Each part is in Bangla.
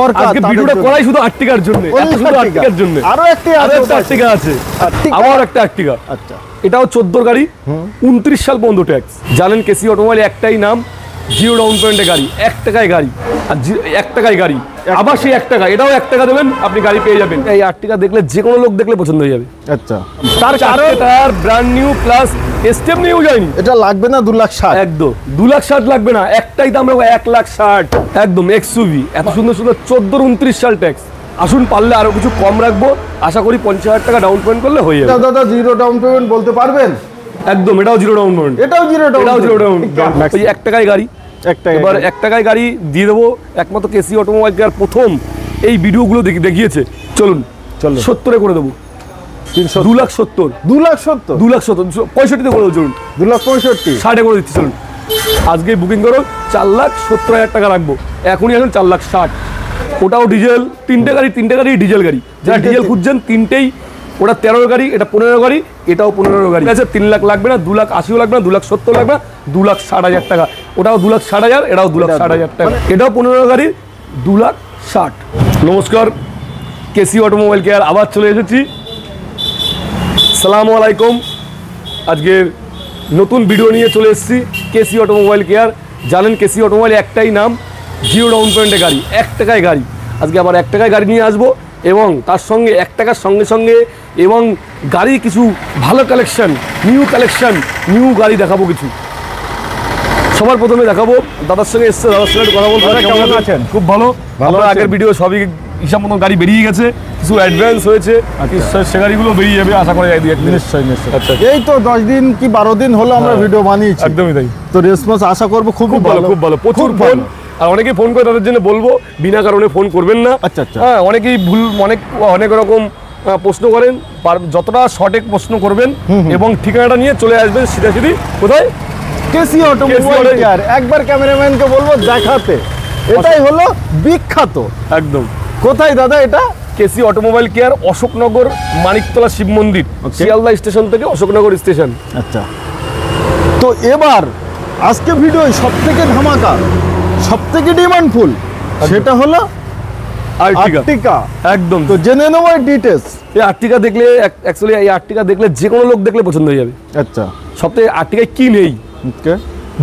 দরকার আজকে ভিডিওটা করাই শুধু আর্টিকার জন্য, শুধু আর্টিকার জন্য। আরো একটা আর্টিকা আছে, আবার একটা আর্টিকা। আচ্ছা, এটাও 14 গাড়ি, 29 সাল পর্যন্ত ট্যাক্স। জানেন কেসি অটোমোবাইল একটাই নাম, 0 ডাউন পেমেন্টে গাড়ি, 1 টাকায় গাড়ি, আর 1 টাকায় গাড়ি, আবার সেই 1 টাকা, এটাও 1 টাকা দেবেন আপনি গাড়ি পেয়ে যাবেন। এই আর্টিকা দেখলে যে কোনো লোক দেখলে পছন্দ হয়ে যাবে। আচ্ছা, তার কারণ tyre brand new plus step new যায়নি। এটা লাগবে না 2,60,000, একদম 2,60,000 লাগবে না, একটাই দাম রাখবো 1,60,000। একদম এক্সইউভি, এত সুন্দর সুন্দর 14 29 সাল ট্যাক্স। আসুন, পারলে আরো কিছু কম রাখবো, আশা করি 50,000 টাকা ডাউন পেমেন্ট করলে হয়ে যাবে। দাদা 0 ডাউন পেমেন্ট বলতে পারবেন? একদম, এটাও 0 ডাউন পেমেন্ট, এটাও 0 ডাউন, এটাও 0 ডাউন। ওই 1 টাকায় গাড়ি, এবার 1 টাকায় গাড়ি দিয়ে দেবো। একমাত্র কেসি অটোমোবাইল কেয়ার প্রথম এই ভিডিওগুলো দেখিয়েছে। চলুন 70-এ করে দেবো। 2,70,000, 2,70,000, 2,70,000, 65-তে করে দেবো। চলুন 2,65,000, 60-এ করে দিচ্ছি। চলুন আজকে বুকিং করো, 4,70,000 টাকা রাখবো। এখনই এখন 4,60,000। ওটাও ডিজেল, 3টে গাড়ি ডিজেল গাড়ি। যারা ডিজেল খুঁজছেন, 3টেই, ওটা 13 গাড়ি, এটা 15 গাড়ি, এটাও 15 গাড়ি আছে। 3 লাখ লাগবে না, 2,80,000 লাগবে না, 2,70,000 লাগবে না, 2,60,000 টাকা। ওটাও 2,60,000, এটাও 2,60,000 টাকা। এটাও 15 গাড়ি, 2,60,000। নমস্কার, কেসি অটোমোবাইল কেয়ার আবার চলে এসেছি। সালামু আলাইকুম। আজকের নতুন ভিডিও নিয়ে চলে এসেছি, কেসি অটোমোবাইল কেয়ার। জানেন কেসি অটোমোবাইল একটাই নাম, 0 ডাউন পেমেন্টে গাড়ি, 1 টাকায় গাড়ি। আজকে আবার 1 টাকায় গাড়ি নিয়ে আসবো, এবং তার সঙ্গে 1 টাকার সঙ্গে সঙ্গে এবং গাড়ি কিছু ভালো কালেকশন, নিউ গাড়ি দেখাবো কিছু। সবার প্রথমে দেখাবো দাদার সঙ্গে এসছে, দাদার সঙ্গে কথা বলতে। কেমন আছেন? খুব ভালো। আগের ভিডিও সবই হিসাব মতো গাড়ি বেরিয়ে গেছে, কিছু অ্যাডভান্স হয়েছে, সে গাড়িগুলো বেরিয়ে যাবে আশা করা যায়। নিশ্চয়ই। আচ্ছা, এই তো 10 দিন কি 12 দিন হলো আমরা ভিডিও বানিয়েছি। একদমই তাই। তো রেসপন্স আশা করবো খুব ভালো, প্রচুর ফোন। আর অনেকেই ফোন করে, তাদের জন্য বলবো বিনা কারণে ফোন করবেন না। আচ্ছা, হ্যাঁ, অনেকেই ভুল, অনেক রকম প্রশ্ন করেন। যতটা সঠিক প্রশ্ন করবেন এবং ঠিকানাটা নিয়ে চলে আসবেন সিধাসিধি। কোথায়? KC automobile care. একবার ক্যামেরাম্যানকে বলবো দেখাতে, এটাই হলো বিখ্যাত। একদম। কোথায় দাদা এটা? KC automobile care, Ashoknagar, Maniktala Shiv Mandir, Sealdah station থেকে অশোকনগর স্টেশন। আচ্ছা, তো এবার আজকে ভিডিও সবথেকে ধামাকা, সবথেকে ডিমান্ডফুল, সেটা হলো আর্টিকা। একদম। তো জেনে নেবো ডিটেইলস। এই আর্টিকা দেখলে, অ্যাকচুয়ালি এই আর্টিকা দেখলে যে কোনো লোক দেখলে পছন্দ হয়ে যাবে। আচ্ছা, সবথেকে আর্টিকায় কি নেই? ওকে,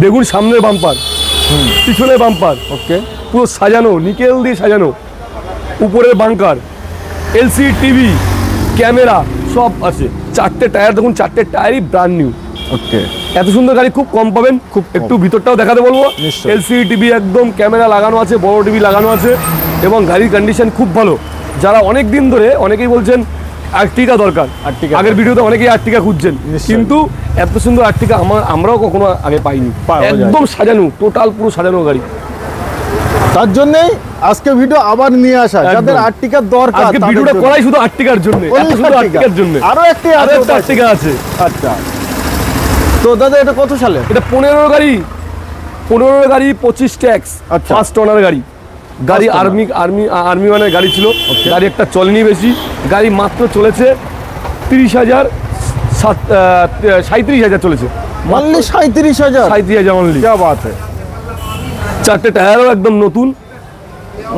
দেখুন, সামনের বাম্পার, পিছনের বাম্পার, ওকে, পুরো সাজানো, নিকেল দিয়ে সাজানো, উপরের বাঙ্কার, এলসিডি টিভি, ক্যামেরা সব আছে। 4টে টায়ার দেখুন, 4টে টায়ারই ব্র্যান্ড নিউ। ওকে, এত সুন্দর গাড়ি খুব কম পাবেন। একটু ভিতরটাও দেখাতে বলবো। এলসিডি টিভি একদম, ক্যামেরা লাগানো আছে, বড় টিভি লাগানো আছে, এবং গাড়ির কন্ডিশন খুব ভালো। যারা অনেক দিন ধরে, অনেকেই বলছেন আর্টিকা দরকার, আগের ভিডিওতে অনেকেই আর্টিকা খুঁজছেন, কিন্তু এত সুন্দর আর্টিকা আমরাও কখনো আগে পাইনি। একদম সাজানো, টোটাল পুরো সাজানো গাড়ি। তার জন্যই আজকে ভিডিও আবার নিয়ে আসা, যাদের আর্টিকা দরকার। আজকে ভিডিওটা করাই শুধু আর্টিকার জন্য, শুধু আর্টিকার জন্য। আরো একটা আর্টিকা আছে। আচ্ছা, তো দাদা এটা কত সালে? এটা 15 গাড়ি, 25 ট্যাক্স, ফার্স্ট ওনার গাড়ি। আর্মি মানে গাড়ি ছিল, গাড়ি একটা চলেনি বেশি, গাড়ি মাত্র চলেছে 30,000, 37,000 চলেছে। 37,000 অনলি। क्या बात है। 4টে টায়ারও একদম নতুন।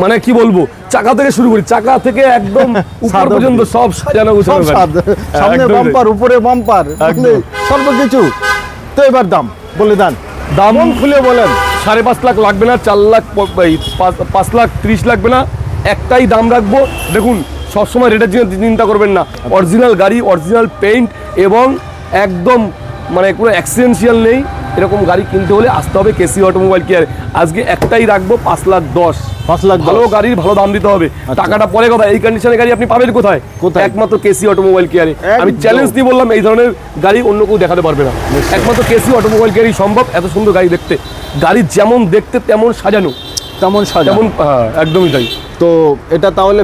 মানে কি বলবো, চাকা থেকে শুরু করি, চাকা থেকে একদম উপর পর্যন্ত সব সাজানো গোছানো, সামনে বাম্পার, উপরে বাম্পার, সর্বকিছু। তো এবার দাম বলে দেন, দাম খুলে বলেন। 5.5 লাখ লাগবে না, 4 লাখ, 5,30,000 লাগবে না, একটাই দাম রাখবো। দেখুন, সবসময় রেটের জন্য চিন্তা করবেন না। অরিজিনাল গাড়ি, অরিজিনাল পেইন্ট, এবং একদম মানে কোনো অ্যাক্সিডেন্সিয়াল নেই। এরকম গাড়ি কিনতে হলে আসতে হবে কেসি অটোমোবাইল কেয়ার। আজকে একটাই রাখবো 5,10,000। 5,10,000 ভালো গাড়ির ভালো দাম দিতে হবে। টাকাটা পরে কথা, এই কন্ডিশনের গাড়ি আপনি পাবেন কোথায়? একমাত্র কেসি অটোমোবাইল কেয়ারে। আমি চ্যালেঞ্জ দিয়ে বললাম, এই ধরনের গাড়ি অন্য কেউ দেখাতে পারবে না। একমাত্র কেসি অটোমোবাইল কেয়ারই সম্ভব। এত সুন্দর গাড়ি দেখতে, গাড়ি যেমন দেখতে তেমন সাজানো, তেমন একদমই তাই। তো এটা তাহলে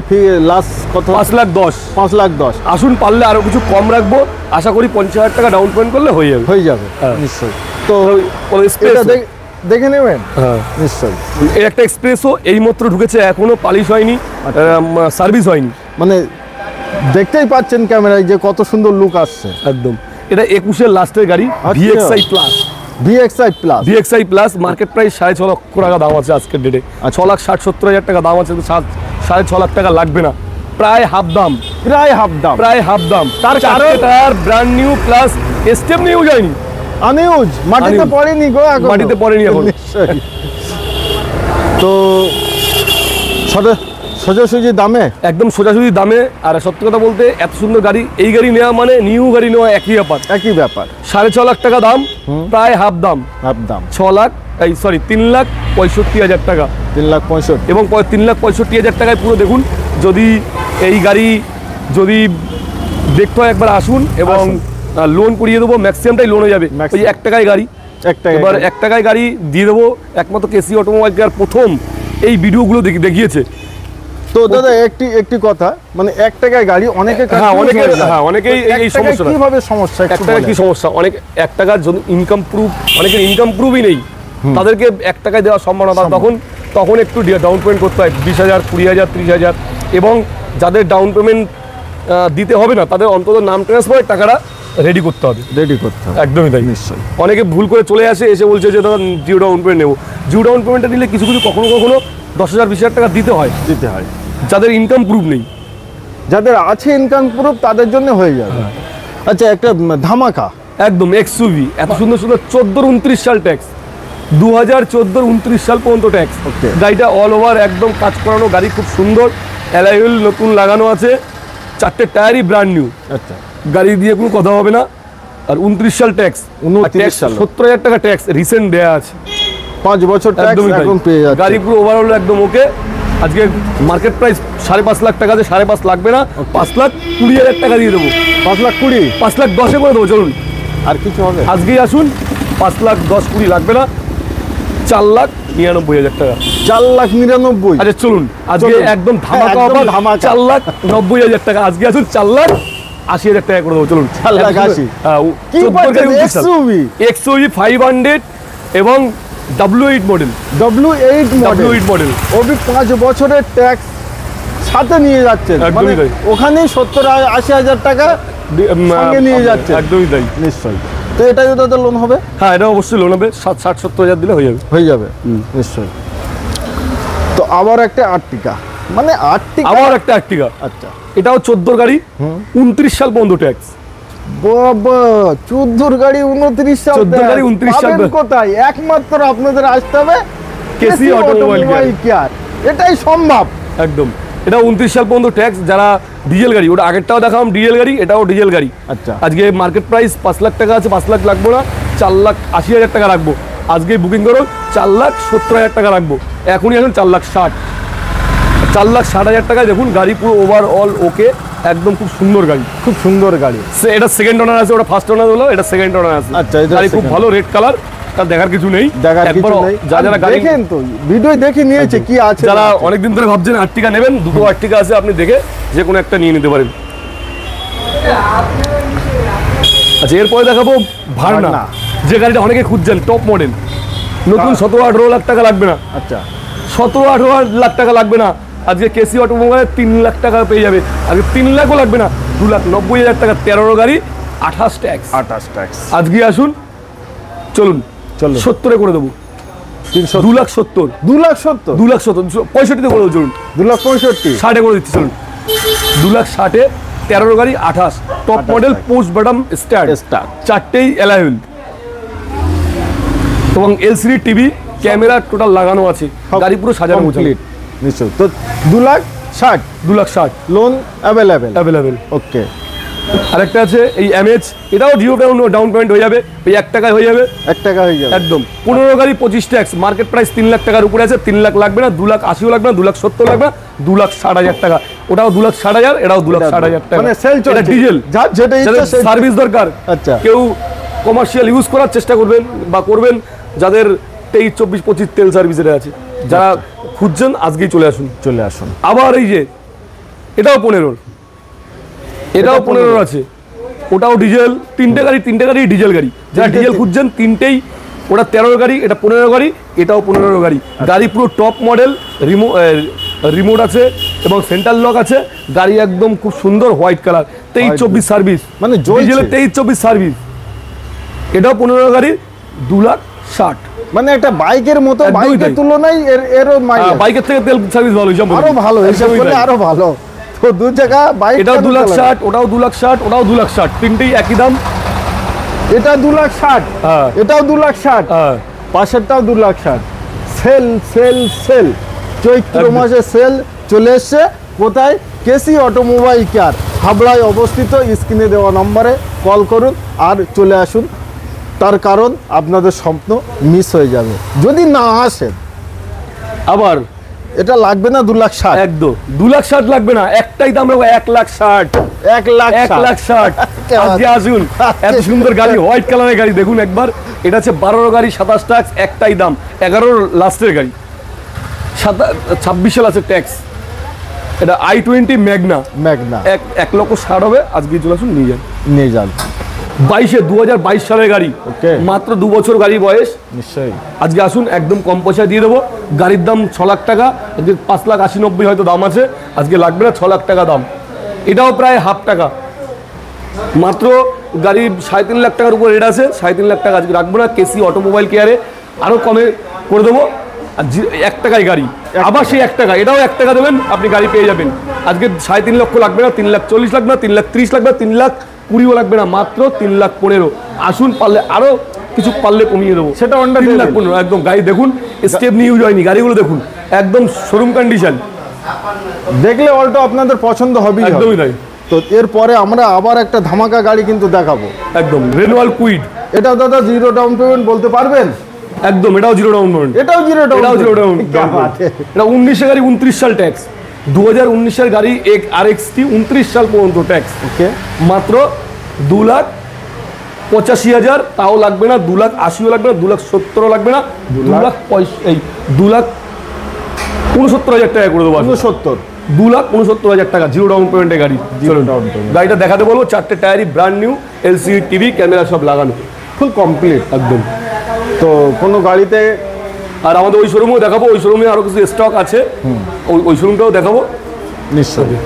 লাস্ট কত? 5,10,000। 5,10,000। আসুন, পারলে আরো কিছু কম রাখবো, আশা করি 50,000 টাকা ডাউন পেমেন্ট করলে হয়ে যাবে। নিশ্চয়ই। তো দেখে নেবেন। নিশ্চয়ই। এর একটা এক্সপ্রেসও এইমাত্র ঢুকেছে, এখনো পালিশ হয়নি, সার্ভিস হয়নি। মানে দেখতেই পাচ্ছেন ক্যামেরায় যে কত সুন্দর লুক আসছে। একদম। এটা 21-এর লাস্টের গাড়ি, VXI প্লাস। মার্কেট প্রাইস 6.5 লক্ষ টাকা দাম আছে আজকের ডেটে। 6,60,70,000 টাকা দাম আছে, 6.5 লাখ টাকা লাগবে না, প্রায় হাফ দাম, প্রায় হাফ দাম। তার কারণ tyre brand new plus step new যায়নি, আনইউজ, মাটিতে পড়েনি গো, মাটিতে পড়েনি এখন। তো সোজাসুজি দামে, একদম সোজাসুজি দামে। আর সত্যি কথা বলতে এত সুন্দর গাড়ি, এই গাড়ি নেওয়া মানে নিউ গাড়ি নেওয়া একই ব্যাপার। 6.5 লাখ টাকা দাম, প্রায় হাফ দাম। 3,65,000 টাকা, 3,65,000 এবং 3,65,000 টাকায় পুরো দেখুন। যদি এই গাড়ি যদি দেখতে হয় একবার আসুন, এবং লোন করিয়ে দেবো, ম্যাক্সিমামটাই লোন হয়ে যাবে। ওই 1 টাকায় গাড়ি, এবার 1 টাকায় গাড়ি দিয়ে দেবো। একমাত্র কেসি অটোমোবাইল কেয়ার প্রথম এই ভিডিওগুলো দেখিয়েছে। তো দাদা একটি কথা, মানে 1 টাকায় গাড়ি অনেকেই এই সমস্যা, কিভাবে সমস্যা, 1 টাকা কি সমস্যা, অনেক 1 টাকার জন্য ইনকাম প্রুফ, অনেকের ইনকাম প্রুফই নেই, তাদেরকে 1 টাকায় দেওয়ার সম্ভাবনা, তখন একটু ডাউন পেমেন্ট করতে হয় 20,000, 20,000, 30,000। এবং যাদের ডাউন পেমেন্ট দিতে হবে না, তাদের অন্তত নাম ট্রান্সফারের টাকাটা রেডি করতে হবে। একদমই তাই। নিশ্চয়ই। অনেকে ভুল করে চলে এসে বলছে যে দাদা জিও ডাউন পেমেন্ট নেবো। জিও ডাউন পেমেন্টটা নিলে কিছু কখনো 10,000, 20,000 টাকা দিতে হয়। যাদের ইনকাম প্রুফ নেই, যাদের আছে ইনকাম প্রুফ, তাদের জন্য হয়ে যাবে। আচ্ছা, একটা ধামাকা একদম এক্সইউভি, এত সুন্দর 14-29 সাল ট্যাক্স, 2014-29 সাল পর্যন্ত ট্যাক্স। গাড়িটা অল ওভার একদম কাজ করানো গাড়ি, খুব সুন্দর, অ্যালয় হুইল নতুন লাগানো আছে, 4টে টায়ারই ব্র্যান্ড নিউ। আচ্ছা, গাড়ি দিয়ে কোনো কথা হবে না। আর 29 সাল ট্যাক্স, 70,000 টাকা ট্যাক্স রিসেন্ট দেয়া আছে, 5 বছর ট্যাক্স এখন পেয়ে যাচ্ছে। গাড়ি পুরো ওভারঅল একদম ওকে। আজকে মার্কেট প্রাইস 5.5 লাখ টাকা, 5.5 লাগবে না, 5,20,000 টাকা দিয়ে দেবো। 5,20,000, 5,10,000 করে দেবো। চলুন, আর কিছু হবে? আজকেই আসুন, 5,10,20 লাগবে না, 4,99,000 টাকা। 4,99,000। আচ্ছা চলুন, আজকে একদম ধামাকা অফার, 4,90,000 টাকা। আজকে আসুন 4,80,000 টাকা করে দেবো। চলুন, 4,80,000। এক্সইউভি 500 এবং W8 মডেল, মডেল ওবি 5 বছরের ট্যাক্স সাথে নিয়ে যাচ্ছেন, মানে ওখানেই 70,000-80,000 টাকা সঙ্গে নিয়ে যাচ্ছেন। একদমই তাই। নিশ্চয়ই। তো এটা যদি লোন হবে? হ্যাঁ, এটা অবশ্যই লোন হবে, 60-70,000 দিলে হয়ে যাবে। নিশ্চয়ই। তো আবার একটা আর্টিকা, মানে আর্টিকা। আচ্ছা, এটাও 14 গাড়ি, 29 সাল পর্যন্ত ট্যাক্স। বাবা, 14 গাড়ি 29 সাল, 14 গাড়ি 29 সাল কোথায়? একমাত্র আপনাদের আসতে হবে কেসি অটোমোবাইল কেয়ার, এটাই সম্ভব। একদম, এটা 29 সাল পর্যন্ত ট্যাক্স। যারা ডিজেল গাড়ি, ওটা আগেরটাও দেখালাম ডিজেল গাড়ি, এটাও ডিজেল গাড়ি। আচ্ছা, আজকে মার্কেট প্রাইস 5 লাখ টাকা আছে, 5 লাখ লাগবো না, 4,80,000 টাকা রাখবো। আজকে বুকিং করো, 4,70,000 টাকা রাখবো। এখনই আসুন 4,60,000 টাকায় দেখুন গাড়ি পুরো ওভারঅল ওকে, একদম খুব সুন্দর গাড়ি, এটা সেকেন্ড ওনার আছে, ওটা ফার্স্ট ওনার হলো, এটা সেকেন্ড ওনার আছে। আচ্ছা, গাড়ি খুব ভালো, রেড কালার, তার দেখার কিছু নেই। যারা গাড়ি দেখেন, তো ভিডিও দেখে নিয়েছে কি আছে। যারা অনেকদিন ধরে ভাবছেন আর্টিকা নেবেন, দুটো আর্টিকা আছে, আপনি দেখে যে কোনো একটা নিয়ে নিতে পারেন। আচ্ছা, এরপরে দেখাবো ভার্না, যে গাড়িটা অনেকে খুঁজছেন, টপ মডেল, নতুন। 17-18 লাখ টাকা লাগবে না। আচ্ছা, 17-18 লাখ টাকা লাগবে না। আজকে কেসি অটোমোবাইলে 3 লাখ টাকা পেয়ে যাবে। আজকে 3 লাখও লাগবে না, 2,90,000 টাকা, 13 গাড়ি, 28 ট্যাক্স। আজকে আসুন, চলুন 70 করে দেবো। 2,70,000, 2,70,000, 65 করে দেবো। চলুন 2,65,000, 60 করে দিচ্ছি। চলুন 2,60,000, 13 গাড়ি, 28, top model, push button start, 4টেই অ্যালয় হুইল এবং এলসিডি টিভি, ক্যামেরা টোটাল লাগানো আছে, গাড়ি পুরো সাজানো কমপ্লিট। নিশ্চয়। তো 2,60,000 লোন অ্যাভেলেবেল। ওকে। আরেকটা আছে এই এমএচ, এটাও জিও ডাউন পেমেন্ট হয়ে যাবে, ওই 1 টাকায় হয়ে যাবে। একদম 15 গাড়ি, 25 ট্যাক্স, মার্কেট প্রাইস 3 লাখ টাকার উপরে আছে। 3 লাখ লাগবে না, 2,80,000 লাগবে না, 2,70,000 লাগবে না, 2,60,000 টাকা। ওটাও 2,60,000, এটাও 2,60,000 টাকা। মানে সেল চলছে, এটা ডিজেল, সার্ভিস দরকার। আচ্ছা, কেউ কমার্শিয়াল ইউজ করার চেষ্টা করবেন, যাদের 23, 24, 25 তেল সার্ভিসের আছে, যারা খুঁজছেন আজকেই চলে আসুন। আবার এই যে এটাও 15, এটাও 15 আছে, ওটাও ডিজেল। 3টে গাড়ি ডিজেল গাড়ি, যারা ডিজেল খুঁজছেন 3টেই। ওটা 13 গাড়ি, এটা 15 গাড়ি, এটাও 15 গাড়ি। গাড়ি পুরো টপ মডেল, রিমোট আছে এবং সেন্টার লক আছে। গাড়ি একদম খুব সুন্দর, হোয়াইট কালার, 23-24 সার্ভিস, মানে ডিজেলের 23-24 সার্ভিস। এটাও 15 গাড়ি, 2,60,000। মানে একটা বাইকের মতো, একদমই বাইকের তাই। তুলনায় এরও মাইলেজ বাইকের থেকে তেল সার্ভিস ভালো হিসাব মতো। আরো ভালো, হিসাব একদমই করলে তাই। আরো ভালো। তো দু জায়গা বাইক, এটাও 2,60,000, ওটাও 2,60,000, ওটাও 2,60,000, তিনটেই একই দাম। এটা 2,60,000, হ্যাঁ। এটাও 2,60,000, হ্যাঁ, পাশেরটাও 2,60,000। সেল সেল সেল, চৈত্র একদম। মাসে সেল চলে এসছে। কোথায়? কেসি অটোমোবাইল কেয়ার, হাবড়ায় অবস্থিত। স্ক্রিনে দেওয়া নম্বরে কল করুন আর চলে আসুন। তার কারণ আপনাদের স্বপ্ন মিস হয়ে যাবে যদি না আসেন। আবার এটা লাগবে না 2,60,000, একদম 2,60,000 লাগবে না, একটাই দাম রাখবো 1,60,000। 1,60,000। আজকে আসুন, এত সুন্দর গাড়ি, হোয়াইট কালারের গাড়ি দেখুন একবার। এটা হচ্ছে 12 গাড়ি, 27 ট্যাক্স, একটাই দাম 11 লাস্টের গাড়ি, 26 লাস্টের ট্যাক্স। এটা i20 ম্যাগনা, ম্যাগনা 1,60,000 হবে। আজকে চলে আসুন, নিয়ে যান। নিয়ে যান। 2022 সালের গাড়ি, Okay. মাত্র 2 বছর গাড়ি বয়স। নিশ্চয়ই। আজকে আসুন, একদম কম পয়সা দিয়ে দেবো। গাড়ির দাম 6 লাখ টাকা, আজকে 5,80,90 হয়তো দাম আছে, আজকে লাগবে না, 6 লাখ টাকা দাম। এটাও প্রায় হাফ টাকা, মাত্র গাড়ি 3.5 লাখ টাকার উপর রেট আছে। 3.5 লাখ টাকা আজকে রাখবো না, কেসি অটোমোবাইল কেয়ারে আরও কমে করে দেবো। আর 1 টাকায় গাড়ি, আবার সেই 1 টাকা, এটাও 1 টাকা দেবেন, আপনি গাড়ি পেয়ে যাবেন। আজকে 3.5 লক্ষ লাগবে না, 3,40,000 লাগবে না, 3,30,000 লাগবে না, 3,20,000 লাগবে না, মাত্র 3,15,000। আসুন, পারলে আরও কিছু পারলে কমিয়ে দেবো। সেটা Honda 3,15,000 একদম। গাড়ি দেখুন, স্টেপ নিয়ে ইউজ হয়নি, গাড়িগুলো দেখুন একদম শোরুম কন্ডিশন। দেখলে অল্টো আপনাদের পছন্দ হবেই হবে। একদমই তাই। তো এরপরে আমরা আবার একটা ধামাকা গাড়ি কিন্তু দেখাবো। একদম রেনুয়াল কুইড, এটা দাদা জিরো ডাউন পেমেন্ট বলতে পারবেন? একদম। এটাও জিরো ডাউন পেমেন্ট, এটাও জিরো ডাউন, এটাও জিরো ডাউন। क्या बात है। এটা 19 গাড়ি, 29 সাল ট্যাক্স। 2019 গাড়ি RXT, 29 সাল পর্যন্ত ট্যাক্স। ওকে, মাত্র 2,85,000, তাও লাগবে না। 2,80,000 লাগবে না, 2,70,000 লাগবে না, 2,69,000 টাকা করে দেবো। 69। 2,69,000 টাকা জিরো ডাউন পেমেন্টের গাড়ি। জিরো ডাউন পেমেন্ট, গাড়িটা দেখাতে বলবো, 4টে টায়ারই brand new, LCD TV camera সব লাগানো, ফুল কমপ্লিট একদম। তো কোনো গাড়িতে আর আমাদের ওই শোরুমেও দেখাবো, ওই শোরুমে আরও কিছু স্টক আছে, ওই শোরুমটাও দেখাবো। নিশ্চয়ই।